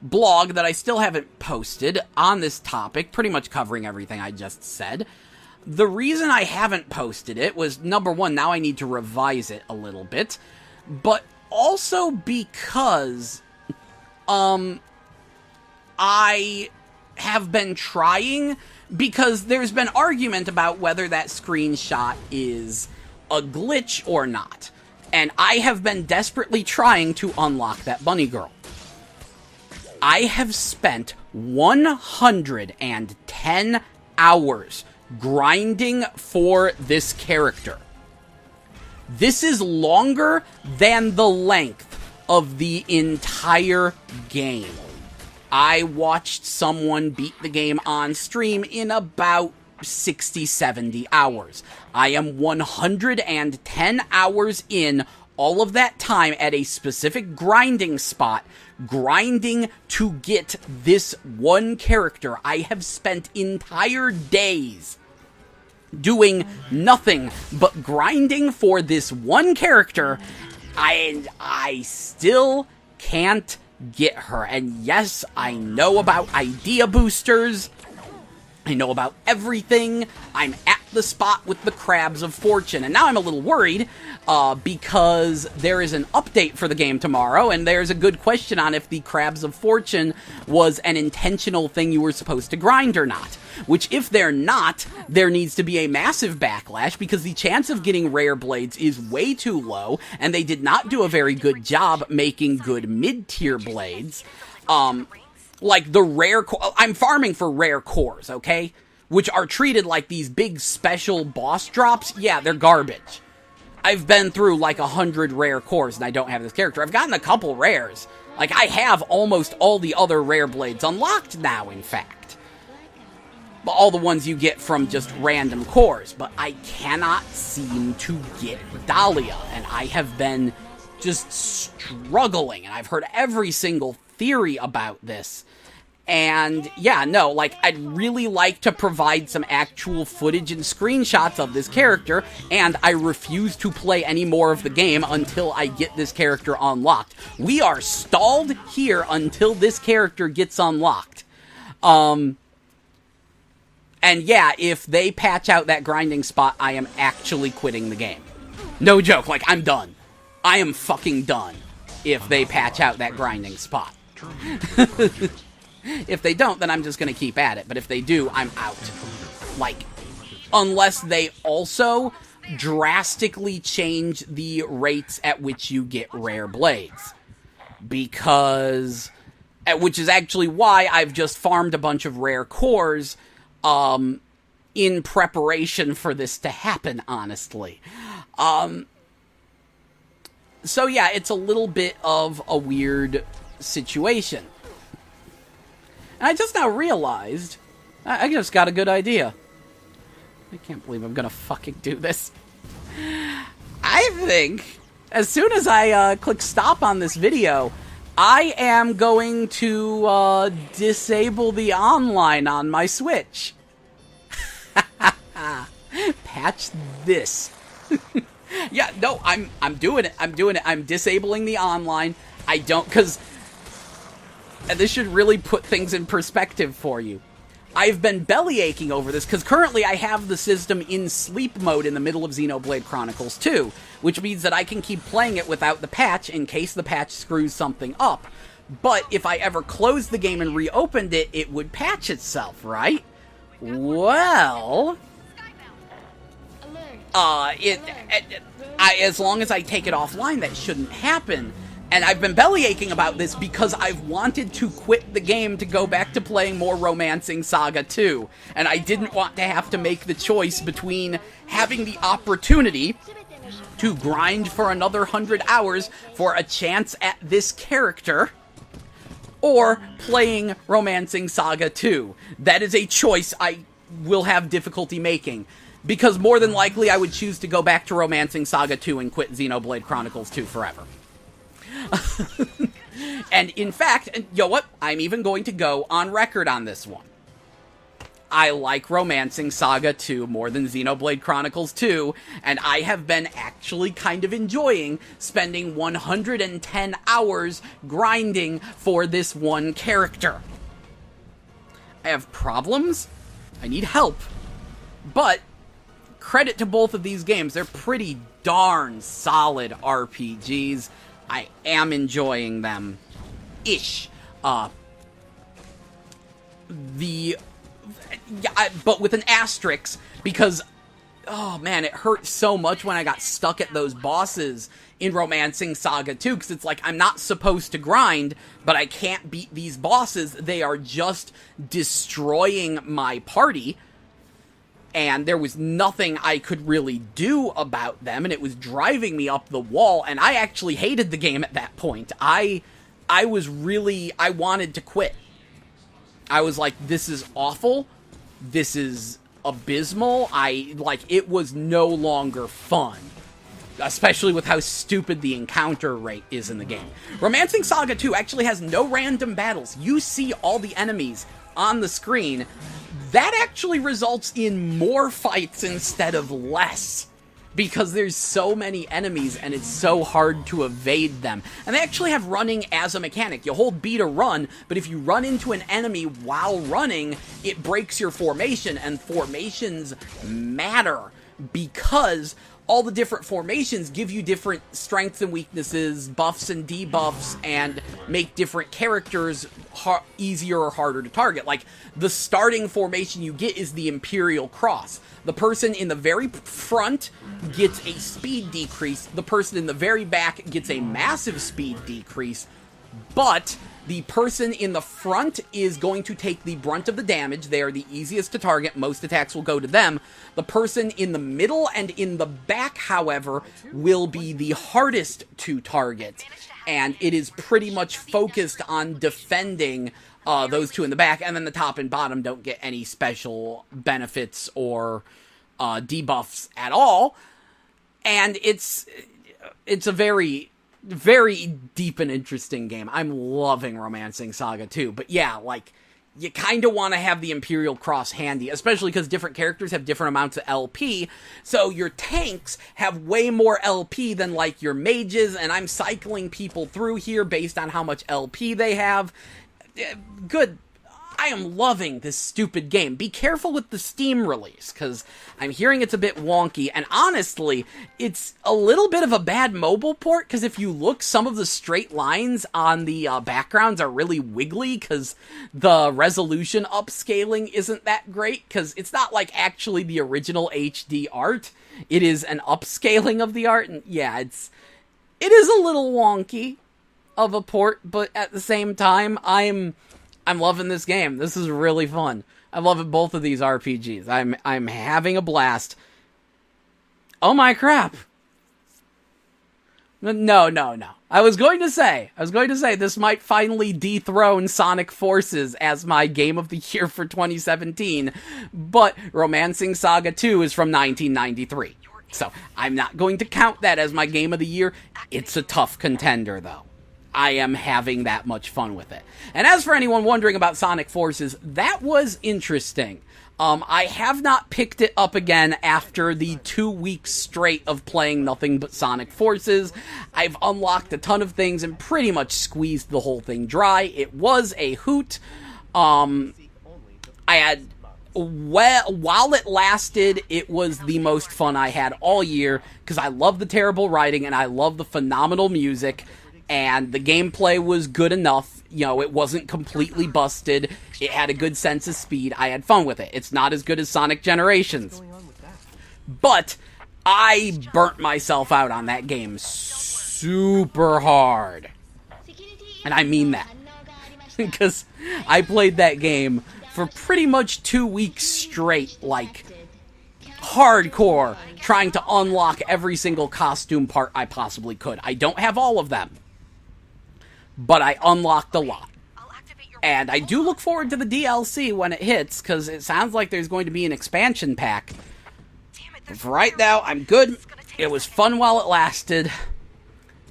blog that I still haven't posted on this topic, pretty much covering everything I just said. The reason I haven't posted it was, number one, now I need to revise it a little bit, but also because, I have been trying, because there's been argument about whether that screenshot is a glitch or not. And I have been desperately trying to unlock that bunny girl. I have spent 110 hours grinding for this character. This is longer than the length of the entire game. I watched someone beat the game on stream in about 60, 70 hours. I am 110 hours in, all of that time at a specific grinding spot, grinding to get this one character. I have spent entire days doing nothing but grinding for this one character, and I still can't get her. And yes, I know about idea boosters. I know about everything. I'm at the spot with the crabs of fortune. And now I'm a little worried because there is an update for the game tomorrow, and there's a good question on if the crabs of fortune was an intentional thing you were supposed to grind or not. Which, if they're not, there needs to be a massive backlash, because the chance of getting rare blades is way too low, and they did not do a very good job making good mid-tier blades. Like the rare I'm farming for rare cores, okay? Which are treated like these big special boss drops. Yeah, they're garbage. I've been through like 100 rare cores and I don't have this character. I've gotten a couple rares. Like, I have almost all the other rare blades unlocked now, in fact. All the ones you get from just random cores. But I cannot seem to get Dahlia. And I have been just struggling. And I've heard every single theory about this. And yeah, no, like, I'd really like to provide some actual footage and screenshots of this character, and I refuse to play any more of the game until I get this character unlocked. We are stalled here until this character gets unlocked. And yeah, if they patch out that grinding spot, I am actually quitting the game. No joke, like, I'm done. I am fucking done if they patch out that grinding spot. If they don't, then I'm just going to keep at it. But if they do, I'm out. Like, unless they also drastically change the rates at which you get rare blades. Because, which is actually why I've just farmed a bunch of rare cores in preparation for this to happen, honestly. So yeah, it's a little bit of a weird situation. And I just now realized, I just got a good idea. I can't believe I'm gonna fucking do this. I think, as soon as I click stop on this video, I am going to disable the online on my Switch. Patch this. Yeah, no, I'm doing it. I'm doing it. I'm disabling the online. I don't, because... And this should really put things in perspective for you. I've been belly aching over this, because currently I have the system in sleep mode in the middle of Xenoblade Chronicles 2, which means that I can keep playing it without the patch in case the patch screws something up. But if I ever closed the game and reopened it, it would patch itself, right? Well... as long as I take it offline, that shouldn't happen. And I've been belly aching about this because I've wanted to quit the game to go back to playing more Romancing Saga 2. And I didn't want to have to make the choice between having the opportunity to grind for another 100 hours for a chance at this character, or playing Romancing Saga 2. That is a choice I will have difficulty making. Because more than likely, I would choose to go back to Romancing Saga 2 and quit Xenoblade Chronicles 2 forever. And in fact, you know what? I'm even going to go on record on this one. I like Romancing Saga 2 more than Xenoblade Chronicles 2, and I have been actually kind of enjoying spending 110 hours grinding for this one character. I have problems, I need help, but credit to both of these games, they're pretty darn solid RPGs. I am enjoying them. Ish. But with an asterisk, because, oh man, it hurt so much when I got stuck at those bosses in Romancing Saga 2, because it's like, I'm not supposed to grind, but I can't beat these bosses. They are just destroying my party, and there was nothing I could really do about them, and it was driving me up the wall, and I actually hated the game at that point. I wanted to quit. I was like, this is awful. This is abysmal. It was no longer fun. Especially with how stupid the encounter rate is in the game. Romancing Saga 2 actually has no random battles. You see all the enemies on the screen. That actually results in more fights instead of less, because there's so many enemies and it's so hard to evade them. And they actually have running as a mechanic. You hold B to run, but if you run into an enemy while running, it breaks your formation, and formations matter because all the different formations give you different strengths and weaknesses, buffs and debuffs, and make different characters easier or harder to target. Like, the starting formation you get is the Imperial Cross. The person in the very front gets a speed decrease. The person in the very back gets a massive speed decrease. But the person in the front is going to take the brunt of the damage. They are the easiest to target. Most attacks will go to them. The person in the middle and in the back, however, will be the hardest to target. And it is pretty much focused on defending those two in the back. And then the top and bottom don't get any special benefits or debuffs at all. And it's a very deep and interesting game. I'm loving Romancing Saga 2, but yeah, like, you kind of want to have the Imperial Cross handy, especially because different characters have different amounts of LP, so your tanks have way more LP than, like, your mages, and I'm cycling people through here based on how much LP they have. Good. I am loving this stupid game. Be careful with the Steam release, because I'm hearing it's a bit wonky, and honestly, it's a little bit of a bad mobile port, because if you look, some of the straight lines on the backgrounds are really wiggly, because the resolution upscaling isn't that great, because it's not like actually the original HD art. It is an upscaling of the art, and yeah, it is a little wonky of a port, but at the same time, I'm loving this game. This is really fun. I'm loving both of these RPGs. I'm having a blast. Oh my crap. No. I was going to say this might finally dethrone Sonic Forces as my game of the year for 2017, but Romancing Saga 2 is from 1993. So I'm not going to count that as my game of the year. It's a tough contender, though. I am having that much fun with it. And as for anyone wondering about Sonic Forces, that was interesting. I have not picked it up again after the 2 weeks straight of playing nothing but Sonic Forces. I've unlocked a ton of things and pretty much squeezed the whole thing dry. It was a hoot. While it lasted, it was the most fun I had all year, because I love the terrible writing and I love the phenomenal music. And the gameplay was good enough. You know, it wasn't completely busted. It had a good sense of speed. I had fun with it. It's not as good as Sonic Generations. But I burnt myself out on that game super hard. And I mean that. Because I played that game for pretty much 2 weeks straight, like, hardcore, trying to unlock every single costume part I possibly could. I don't have all of them, but I unlocked a lot. And I do look forward to the DLC when it hits, because it sounds like there's going to be an expansion pack. But for right now, I'm good. It was fun while it lasted.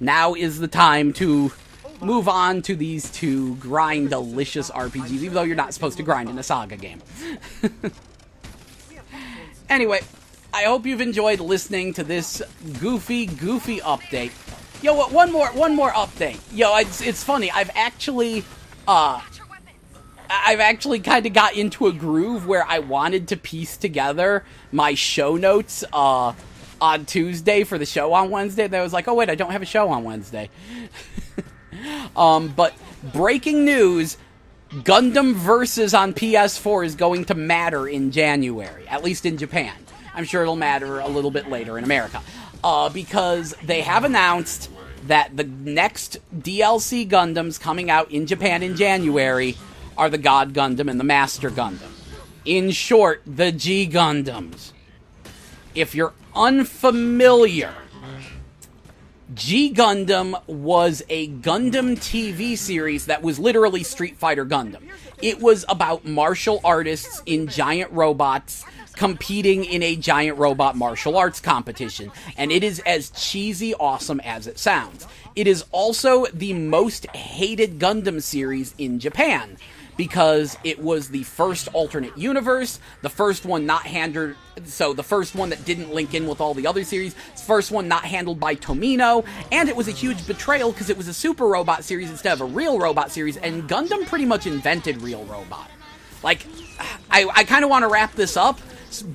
Now is the time to move on to these two grind-delicious RPGs, even though you're not supposed to grind in a Saga game. Anyway, I hope you've enjoyed listening to this goofy update. Yo, what? One more update. Yo, it's funny. I've actually kind of got into a groove where I wanted to piece together my show notes on Tuesday for the show on Wednesday. And I was like, oh wait, I don't have a show on Wednesday. But breaking news. Gundam Versus on PS4 is going to matter in January, at least in Japan. I'm sure it'll matter a little bit later in America. Because they have announced that the next DLC Gundams coming out in Japan in January are the God Gundam and the Master Gundam. In short, the G Gundams. If you're unfamiliar, G Gundam was a Gundam TV series that was literally Street Fighter Gundam. It was about martial artists in giant robots competing in a giant robot martial arts competition. And it is as cheesy awesome as it sounds. It is also the most hated Gundam series in Japan, because it was the first alternate universe, the first one not handled, so the first one that didn't link in with all the other series, the first one not handled by Tomino, and it was a huge betrayal because it was a super robot series instead of a real robot series, and Gundam pretty much invented real robot. Like, I kind of want to wrap this up,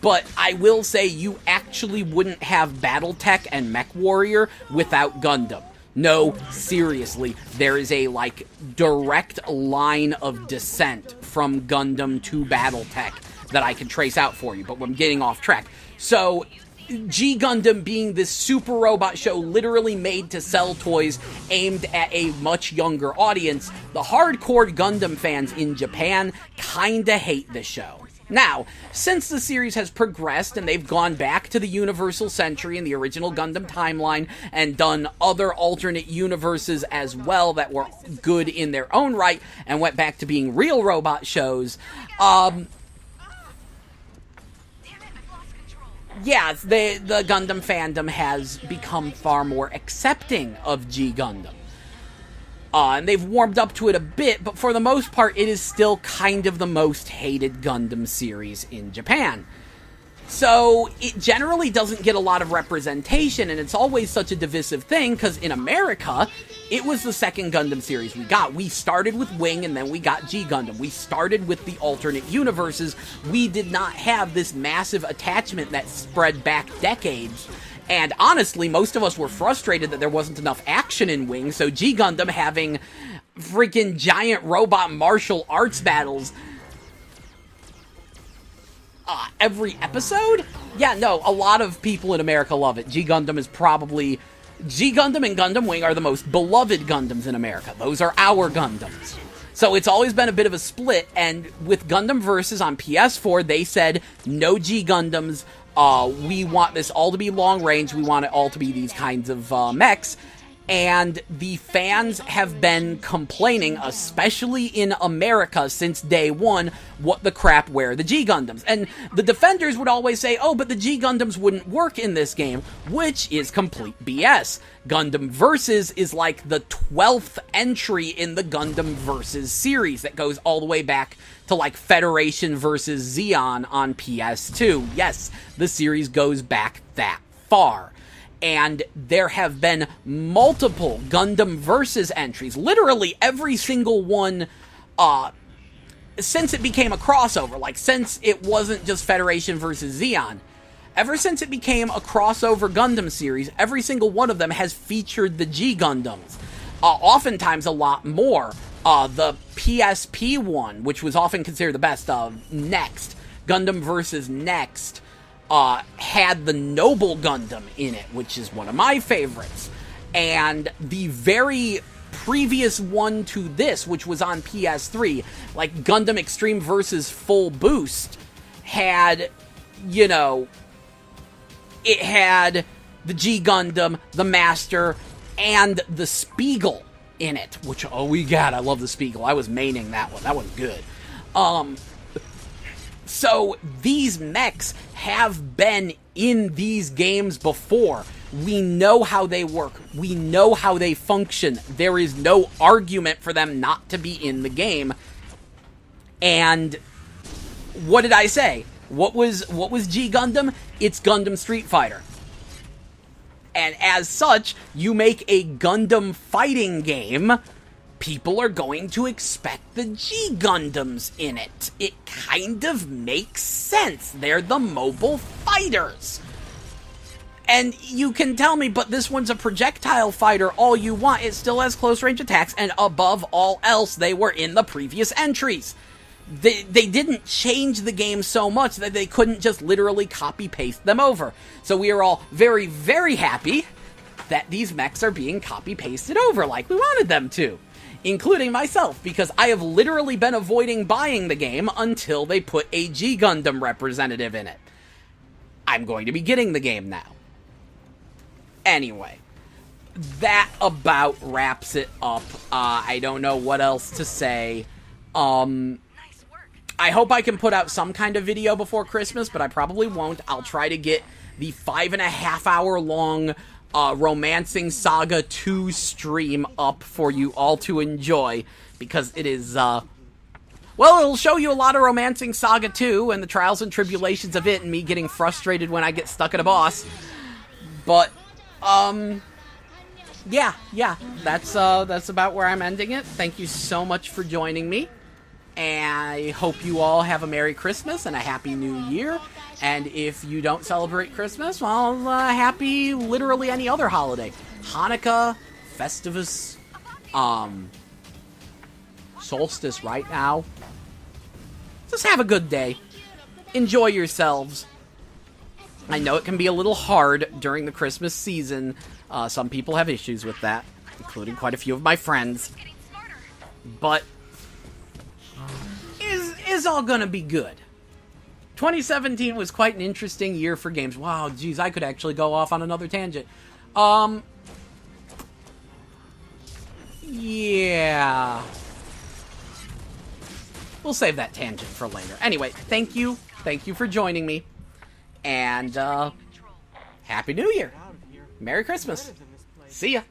but I will say you actually wouldn't have Battletech and Mech Warrior without Gundam. No, seriously, there is a, like, direct line of descent from Gundam to Battletech that I can trace out for you, but I'm getting off track. So, G Gundam being this super robot show literally made to sell toys aimed at a much younger audience, the hardcore Gundam fans in Japan kinda hate this show. Now, since the series has progressed and they've gone back to the Universal Century and the original Gundam timeline and done other alternate universes as well that were good in their own right and went back to being real robot shows, yeah, the Gundam fandom has become far more accepting of G Gundam. And they've warmed up to it a bit, but for the most part, it is still kind of the most hated Gundam series in Japan. So, it generally doesn't get a lot of representation, and it's always such a divisive thing, because in America, it was the second Gundam series we got. We started with Wing, and then we got G Gundam. We started with the alternate universes. We did not have this massive attachment that spread back decades. And honestly, most of us were frustrated that there wasn't enough action in Wing, so G Gundam having freaking giant robot martial arts battles every episode? Yeah, no, a lot of people in America love it. G Gundam is probably... G Gundam and Gundam Wing are the most beloved Gundams in America. Those are our Gundams. So it's always been a bit of a split, and with Gundam Versus on PS4, they said, no G Gundams, we want this all to be long range, we want it all to be these kinds of mechs, and the fans have been complaining, especially in America since day one, what the crap were the G Gundams. And the defenders would always say, oh, but the G Gundams wouldn't work in this game, which is complete BS. Gundam Versus is like the 12th entry in the Gundam Versus series that goes all the way back to like Federation versus Zeon on PS2. Yes, the series goes back that far. And there have been multiple Gundam Versus entries, literally every single one, since it became a crossover, like since it wasn't just Federation versus Zeon. Ever since it became a crossover Gundam series, every single one of them has featured the G Gundams. Oftentimes a lot more. The PSP one, which was often considered the best, Next, Gundam Versus Next, had the Noble Gundam in it, which is one of my favorites. And the very previous one to this, which was on PS3, like Gundam Extreme versus Full Boost, had, you know, it had the G Gundam, the Master, and the Spiegel in it, which, oh we got, I love the Spiegel. I was maining that one. That one's good. So these mechs have been in these games before. We know how they work. We know how they function. There is no argument for them not to be in the game. And what did I say? What was G Gundam? It's Gundam Street Fighter. And as such, you make a Gundam fighting game, people are going to expect the G Gundams in it. It kind of makes sense. They're the mobile fighters. And you can tell me, but this one's a projectile fighter all you want. It still has close range attacks, and above all else, they were in the previous entries. They didn't change the game so much that they couldn't just literally copy-paste them over. So we are all very, very happy that these mechs are being copy-pasted over like we wanted them to. Including myself, because I have literally been avoiding buying the game until they put a G Gundam representative in it. I'm going to be getting the game now. Anyway, that about wraps it up. I don't know what else to say. I hope I can put out some kind of video before Christmas, but I probably won't. I'll try to get the 5.5 hour long Romancing Saga 2 stream up for you all to enjoy, because it is, well, it'll show you a lot of Romancing Saga 2 and the trials and tribulations of it and me getting frustrated when I get stuck at a boss. But, yeah, that's about where I'm ending it. Thank you so much for joining me. And I hope you all have a Merry Christmas and a Happy New Year. And if you don't celebrate Christmas, well, happy literally any other holiday. Hanukkah, Festivus, Solstice right now. Just have a good day. Enjoy yourselves. I know it can be a little hard during the Christmas season. Some people have issues with that, including quite a few of my friends. But is all gonna be good. 2017 was quite an interesting year for games. Wow, geez, I could actually go off on another tangent. Yeah. We'll save that tangent for later. Anyway, thank you. Thank you for joining me. And, Happy New Year. Merry Christmas. See ya.